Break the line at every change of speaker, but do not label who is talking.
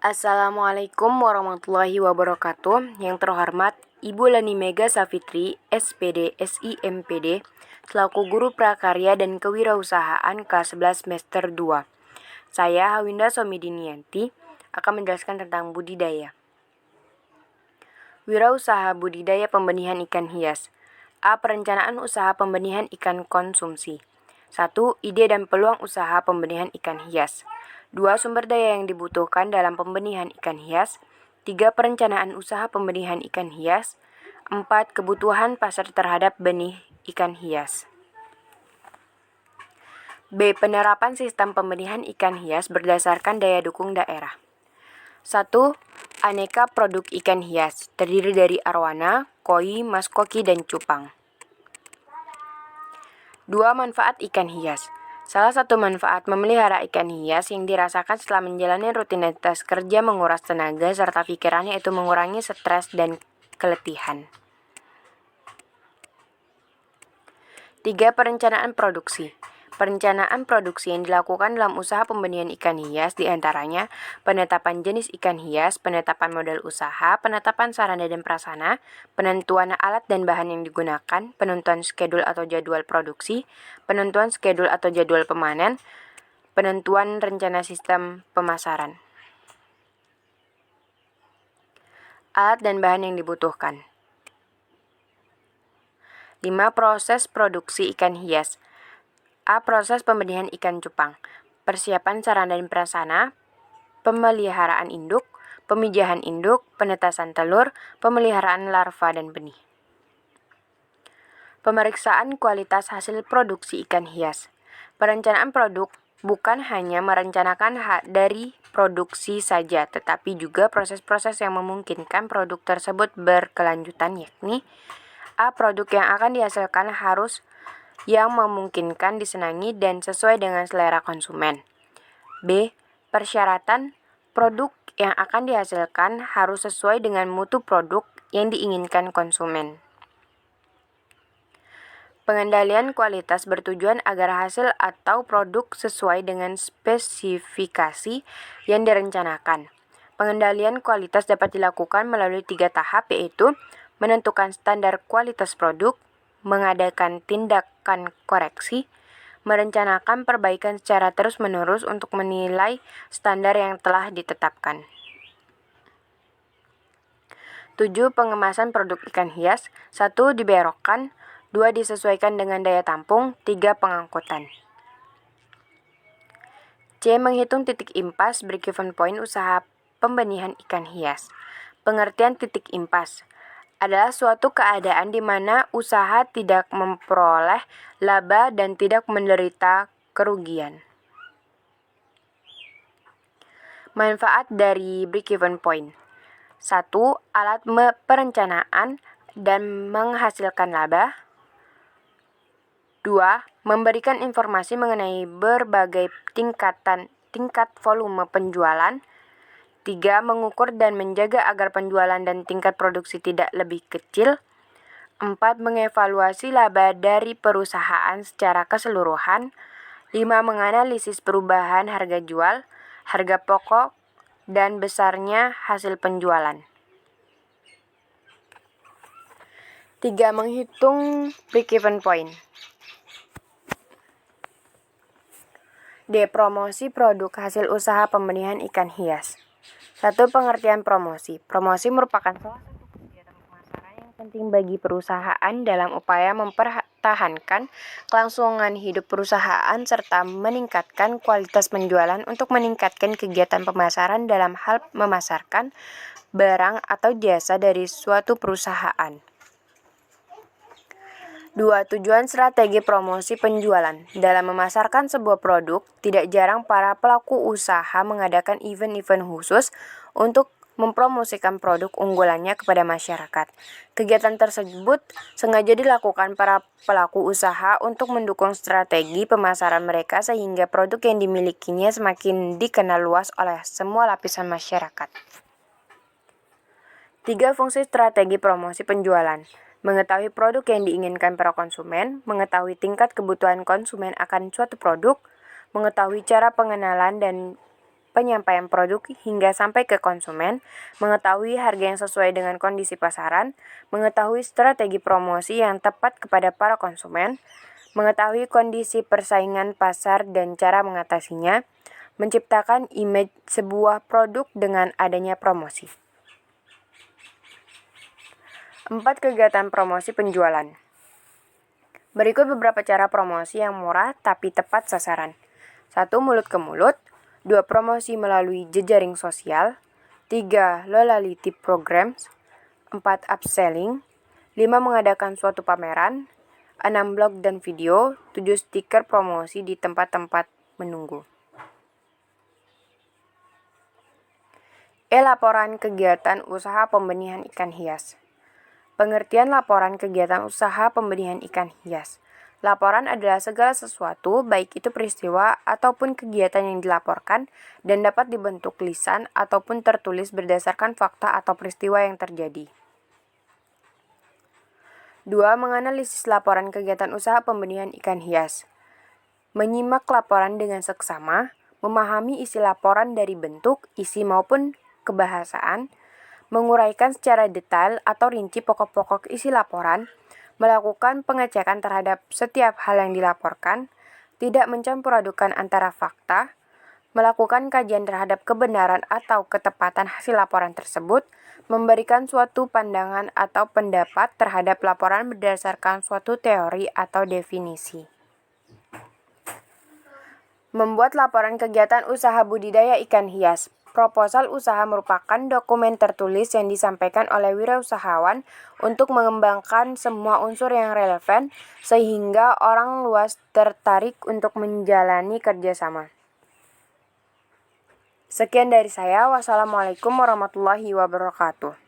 Assalamualaikum warahmatullahi wabarakatuh. Yang terhormat Ibu Lani Mega Safitri, SPD, SIMPD, selaku Guru Prakarya dan Kewirausahaan kelas 11 semester 2. Saya Hawinda Somidinianti akan menjelaskan tentang budidaya. Wirausaha budidaya pembenihan ikan hias. A. Perencanaan usaha pembenihan ikan konsumsi. 1. Ide dan peluang usaha pembenihan ikan hias. 2. Sumber daya yang dibutuhkan dalam pembenihan ikan hias. 3. Perencanaan usaha pembenihan ikan hias. 4. Kebutuhan pasar terhadap benih ikan hias. B. Penerapan sistem pembenihan ikan hias berdasarkan daya dukung daerah. 1. Aneka produk ikan hias, terdiri dari arwana, koi, maskoki, dan cupang. 2. Manfaat ikan hias. Salah satu manfaat memelihara ikan hias yang dirasakan setelah menjalani rutinitas kerja menguras tenaga serta pikiran, yaitu mengurangi stres dan keletihan. 3. Perencanaan produksi. Perencanaan produksi yang dilakukan dalam usaha pembenihan ikan hias diantaranya penetapan jenis ikan hias, penetapan modal usaha, penetapan sarana dan prasarana, penentuan alat dan bahan yang digunakan, penentuan skedul atau jadwal produksi, penentuan skedul atau jadwal pemanen, penentuan rencana sistem pemasaran. Alat dan bahan yang dibutuhkan. 5. Proses produksi ikan hias. A. Proses pembenihan ikan cupang. Persiapan sarana dan prasarana, pemeliharaan induk, pemijahan induk, penetasan telur, pemeliharaan larva dan benih. Pemeriksaan kualitas hasil produksi ikan hias. Perencanaan produk bukan hanya merencanakan dari produksi saja, tetapi juga proses-proses yang memungkinkan produk tersebut berkelanjutan, yakni A. Produk yang akan dihasilkan harus yang memungkinkan disenangi dan sesuai dengan selera konsumen. B. Persyaratan produk yang akan dihasilkan harus sesuai dengan mutu produk yang diinginkan konsumen. Pengendalian kualitas bertujuan agar hasil atau produk sesuai dengan spesifikasi yang direncanakan. Pengendalian kualitas dapat dilakukan melalui 3 tahap, yaitu menentukan standar kualitas produk, mengadakan tindakan koreksi, merencanakan perbaikan secara terus-menerus untuk menilai standar yang telah ditetapkan. 7. Pengemasan produk ikan hias. 1. Diberokkan, 2. Disesuaikan dengan daya tampung, 3. Pengangkutan. C. Menghitung titik impas break-even point usaha pembenihan ikan hias. Pengertian titik impas adalah suatu keadaan di mana usaha tidak memperoleh laba dan tidak menderita kerugian. Manfaat dari break-even point. 1. Alat perencanaan dan menghasilkan laba. 2. Memberikan informasi mengenai berbagai tingkat volume penjualan. 3. Mengukur dan menjaga agar penjualan dan tingkat produksi tidak lebih kecil. 4. Mengevaluasi laba dari perusahaan secara keseluruhan. 5. Menganalisis perubahan harga jual, harga pokok, dan besarnya hasil penjualan. 3. Menghitung break-even point. D. Promosi produk hasil usaha pembenihan ikan hias. 1. Pengertian promosi. Promosi merupakan salah satu kegiatan pemasaran yang penting bagi perusahaan dalam upaya mempertahankan kelangsungan hidup perusahaan serta meningkatkan kualitas penjualan untuk meningkatkan kegiatan pemasaran dalam hal memasarkan barang atau jasa dari suatu perusahaan. 2. Tujuan strategi promosi penjualan. Dalam memasarkan sebuah produk, tidak jarang para pelaku usaha mengadakan event-event khusus untuk mempromosikan produk unggulannya kepada masyarakat. Kegiatan tersebut sengaja dilakukan para pelaku usaha untuk mendukung strategi pemasaran mereka sehingga produk yang dimilikinya semakin dikenal luas oleh semua lapisan masyarakat. 3. Fungsi strategi promosi penjualan. Mengetahui produk yang diinginkan para konsumen, mengetahui tingkat kebutuhan konsumen akan suatu produk, mengetahui cara pengenalan dan penyampaian produk hingga sampai ke konsumen, mengetahui harga yang sesuai dengan kondisi pasaran, mengetahui strategi promosi yang tepat kepada para konsumen, mengetahui kondisi persaingan pasar dan cara mengatasinya, menciptakan image sebuah produk dengan adanya promosi. 4. Kegiatan promosi penjualan. Berikut beberapa cara promosi yang murah tapi tepat sasaran. 1. Mulut ke mulut. 2. Promosi melalui jejaring sosial. 3. Loyalty programs. 4. Upselling. 5. Mengadakan suatu pameran. 6. Blog dan video. 7. Stiker promosi di tempat-tempat menunggu. Laporan kegiatan usaha pembenihan ikan hias. Pengertian laporan kegiatan usaha pembenihan ikan hias. Laporan adalah segala sesuatu, baik itu peristiwa ataupun kegiatan yang dilaporkan dan dapat dibentuk lisan ataupun tertulis berdasarkan fakta atau peristiwa yang terjadi. 2. Menganalisis laporan kegiatan usaha pembenihan ikan hias. Menyimak laporan dengan seksama, memahami isi laporan dari bentuk, isi maupun kebahasaan, menguraikan secara detail atau rinci pokok-pokok isi laporan, melakukan pengecekan terhadap setiap hal yang dilaporkan, tidak mencampur adukan antara fakta, melakukan kajian terhadap kebenaran atau ketepatan hasil laporan tersebut, memberikan suatu pandangan atau pendapat terhadap laporan berdasarkan suatu teori atau definisi. Membuat laporan kegiatan usaha budidaya ikan hias. Proposal usaha merupakan dokumen tertulis yang disampaikan oleh wirausahawan untuk mengembangkan semua unsur yang relevan sehingga orang luas tertarik untuk menjalani kerjasama. Sekian dari saya. Wassalamualaikum warahmatullahi wabarakatuh.